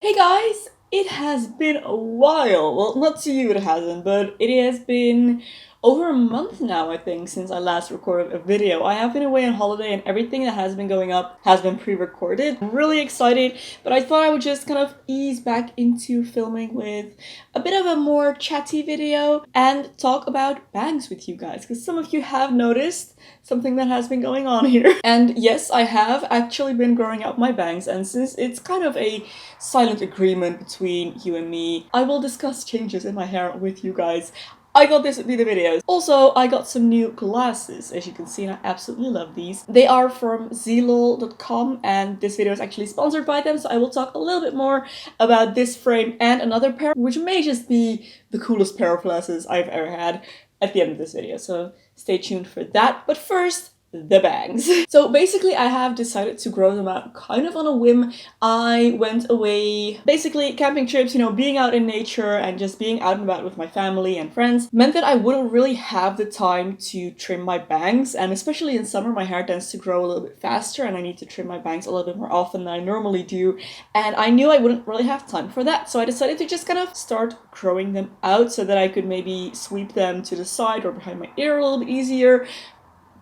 Hey guys, it has been a while. Well, not to you it hasn't, but it has been over a month now, I think, since I last recorded a video. I have been away on holiday and everything that has been going up has been pre-recorded. I'm really excited, but I thought I would just kind of ease back into filming with a bit of a more chatty video and talk about bangs with you guys, because some of you have noticed something that has been going on here. And yes, I have actually been growing out my bangs, and since it's kind of a silent agreement between you and me, I will discuss changes in my hair with you guys. I thought this would be the video. Also, I got some new glasses, as you can see, and I absolutely love these. They are from zlol.com, and this video is actually sponsored by them, so I will talk a little bit more about this frame and another pair, which may just be the coolest pair of glasses I've ever had at the end of this video, so stay tuned for that. But first, the bangs. So basically I have decided to grow them out kind of on a whim. I went away, basically camping trips, being out in nature and just being out and about with my family and friends meant that I wouldn't really have the time to trim my bangs, and especially in summer my hair tends to grow a little bit faster and I need to trim my bangs a little bit more often than I normally do, and I knew I wouldn't really have time for that, so I decided to just kind of start growing them out so that I could maybe sweep them to the side or behind my ear a little bit easier.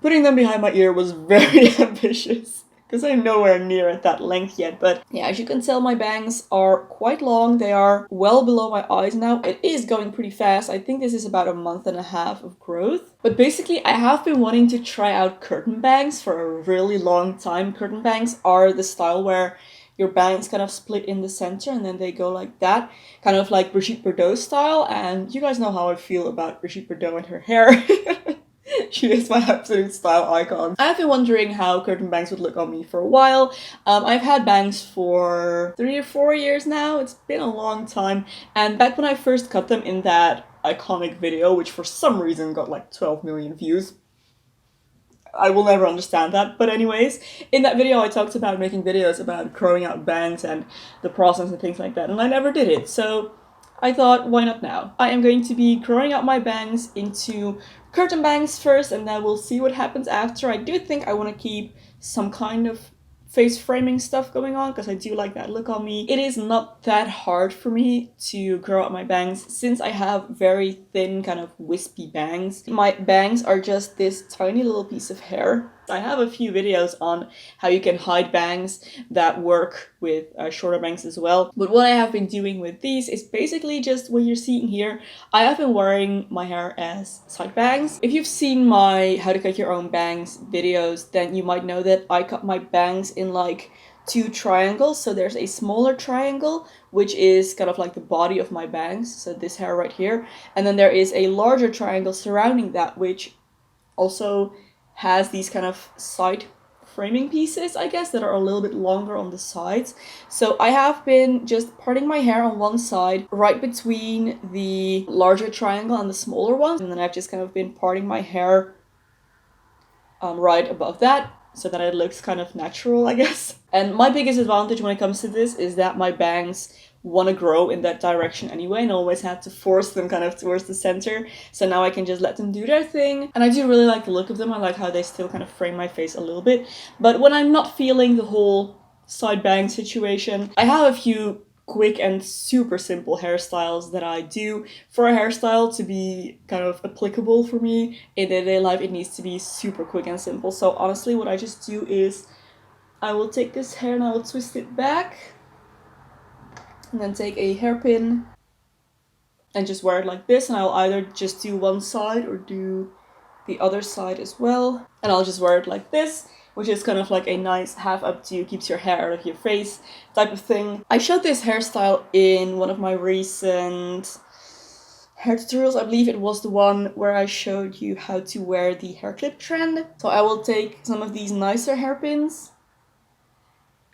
Putting them behind my ear was very ambitious because I'm nowhere near at that length yet, but yeah, as you can tell, my bangs are quite long. They are well below my eyes now. It is going pretty fast. I think this is about a month and a half of growth. But basically, I have been wanting to try out curtain bangs for a really long time. Curtain bangs are the style where your bangs kind of split in the center and then they go like that, kind of like Brigitte Bardot style, and you guys know how I feel about Brigitte Bardot and her hair. She is my absolute style icon. I've been wondering how curtain bangs would look on me for a while. I've had bangs for 3 or 4 years now. It's been a long time. And back when I first cut them in that iconic video, which for some reason got like 12 million views, I will never understand that. But anyways, in that video I talked about making videos about growing out bangs and the process and things like that, and I never did it. So I thought, why not now? I am going to be growing out my bangs into curtain bangs first, and then we'll see what happens after. I do think I want to keep some kind of face framing stuff going on because I do like that look on me. It is not that hard for me to grow out my bangs since I have very thin kind of wispy bangs. My bangs are just this tiny little piece of hair. I have a few videos on how you can hide bangs that work with shorter bangs as well. But what I have been doing with these is basically just what you're seeing here. I have been wearing my hair as side bangs. If you've seen my how to cut your own bangs videos, then you might know that I cut my bangs in like two triangles. So there's a smaller triangle, which is kind of like the body of my bangs, so this hair right here. And then there is a larger triangle surrounding that, which also has these kind of side framing pieces, I guess, that are a little bit longer on the sides. So I have been just parting my hair on one side, right between the larger triangle and the smaller one. And then I've just kind of been parting my hair right above that, so that it looks kind of natural, I guess. And my biggest advantage when it comes to this is that my bangs want to grow in that direction anyway, and always had to force them kind of towards the center. So now I can just let them do their thing. And I do really like the look of them. I like how they still kind of frame my face a little bit. But when I'm not feeling the whole side bang situation, I have a few quick and super simple hairstyles that I do. For a hairstyle to be kind of applicable for me in day-to-day life, it needs to be super quick and simple. So honestly, what I just do is I will take this hair and I will twist it back, and then take a hairpin and just wear it like this, and I'll either just do one side or do the other side as well, and I'll just wear it like this, which is kind of like a nice half up to keeps your hair out of your face type of thing. I showed this hairstyle in one of my recent hair tutorials. I believe it was the one where I showed you how to wear the hair clip trend. So I will take some of these nicer hairpins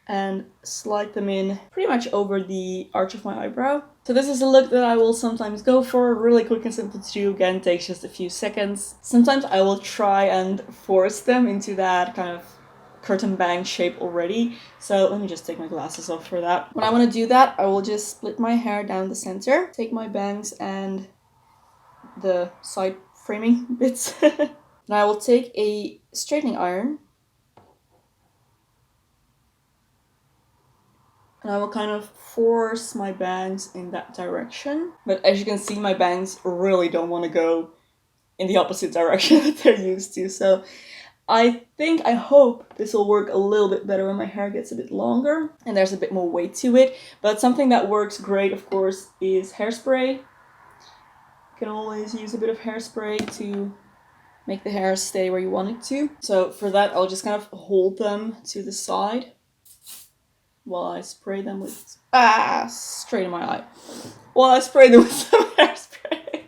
and slide them in pretty much over the arch of my eyebrow. So this is a look that I will sometimes go for, really quick and simple to do, again, takes just a few seconds. Sometimes I will try and force them into that kind of curtain bang shape already. So let me just take my glasses off for that. When I want to do that, I will just split my hair down the center, take my bangs and the side framing bits. And I will take a straightening iron And I will kind of force my bangs in that direction. But as you can see, my bangs really don't want to go in the opposite direction that they're used to. So I hope this will work a little bit better when my hair gets a bit longer and there's a bit more weight to it. But something that works great, of course, is hairspray. You can always use a bit of hairspray to make the hair stay where you want it to. So for that, I'll just kind of hold them to the side while I spray them with, straight in my eye. While I spray them with some hairspray.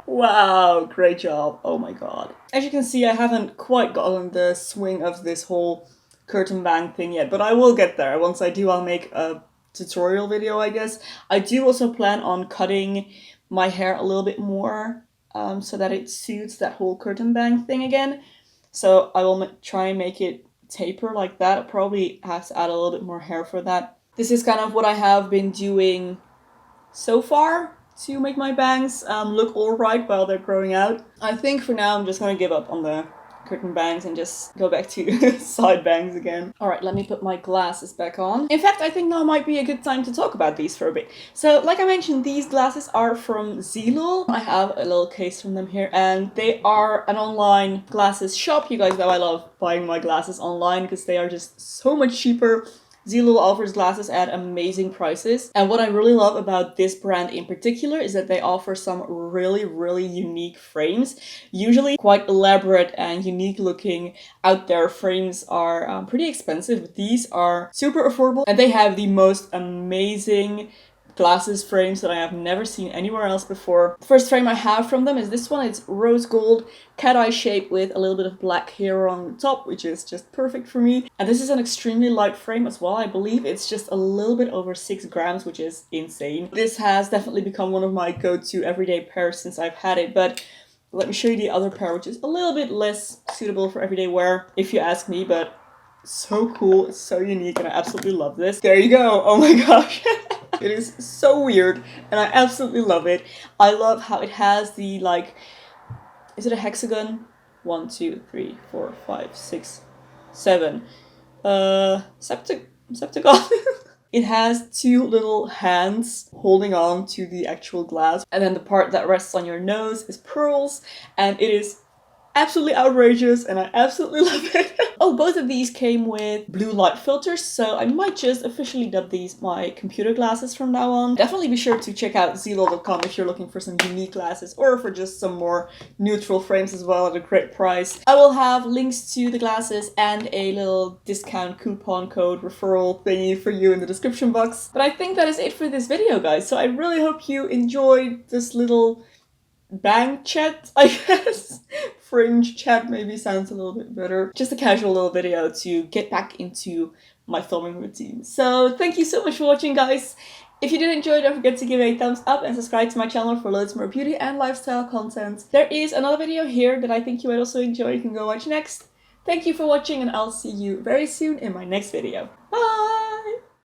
Wow, great job. Oh my god. As you can see, I haven't quite gotten the swing of this whole curtain bang thing yet, but I will get there. Once I do, I'll make a tutorial video, I guess. I do also plan on cutting my hair a little bit more so that it suits that whole curtain bang thing again. So I will try and make it taper like that. I'll probably have to add a little bit more hair for that. This is kind of what I have been doing so far to make my bangs look alright while they're growing out. I think for now I'm just gonna give up on the curtain bangs and just go back to side bangs again. Alright, let me put my glasses back on. In fact, I think now might be a good time to talk about these for a bit. So, like I mentioned, these glasses are from Zilul. I have a little case from them here, and they are an online glasses shop. You guys know I love buying my glasses online because they are just so much cheaper. Zilul offers glasses at amazing prices, and what I really love about this brand in particular is that they offer some really unique frames. Usually quite elaborate and unique looking out there frames are pretty expensive, but these are super affordable and they have the most amazing glasses frames that I have never seen anywhere else before. The first frame I have from them is this one. It's rose gold, cat eye shape with a little bit of black hair on the top, which is just perfect for me. And this is an extremely light frame as well. I believe it's just a little bit over 6 grams, which is insane. This has definitely become one of my go-to everyday pairs since I've had it, but let me show you the other pair, which is a little bit less suitable for everyday wear, if you ask me, but so cool, it's so unique, and I absolutely love this. There you go, oh my gosh. It is so weird, and I absolutely love it. I love how it has the, like, is it a hexagon? 1, 2, 3, 4, 5, 6, 7. Septagon. It has 2 little hands holding on to the actual glass, and then the part that rests on your nose is pearls, and it is absolutely outrageous and I absolutely love it. Oh, both of these came with blue light filters, so I might just officially dub these my computer glasses from now on. Definitely be sure to check out zilul.com if you're looking for some unique glasses or for just some more neutral frames as well at a great price. I will have links to the glasses and a little discount coupon code referral thingy for you in the description box. But I think that is it for this video, guys, so I really hope you enjoyed this little bang chat, I guess. Fringe chat maybe sounds a little bit better. Just a casual little video to get back into my filming routine. So thank you so much for watching, guys. If you did enjoy, don't forget to give it a thumbs up and subscribe to my channel for loads more beauty and lifestyle content. There is another video here that I think you might also enjoy. You can go watch next. Thank you for watching and I'll see you very soon in my next video. Bye!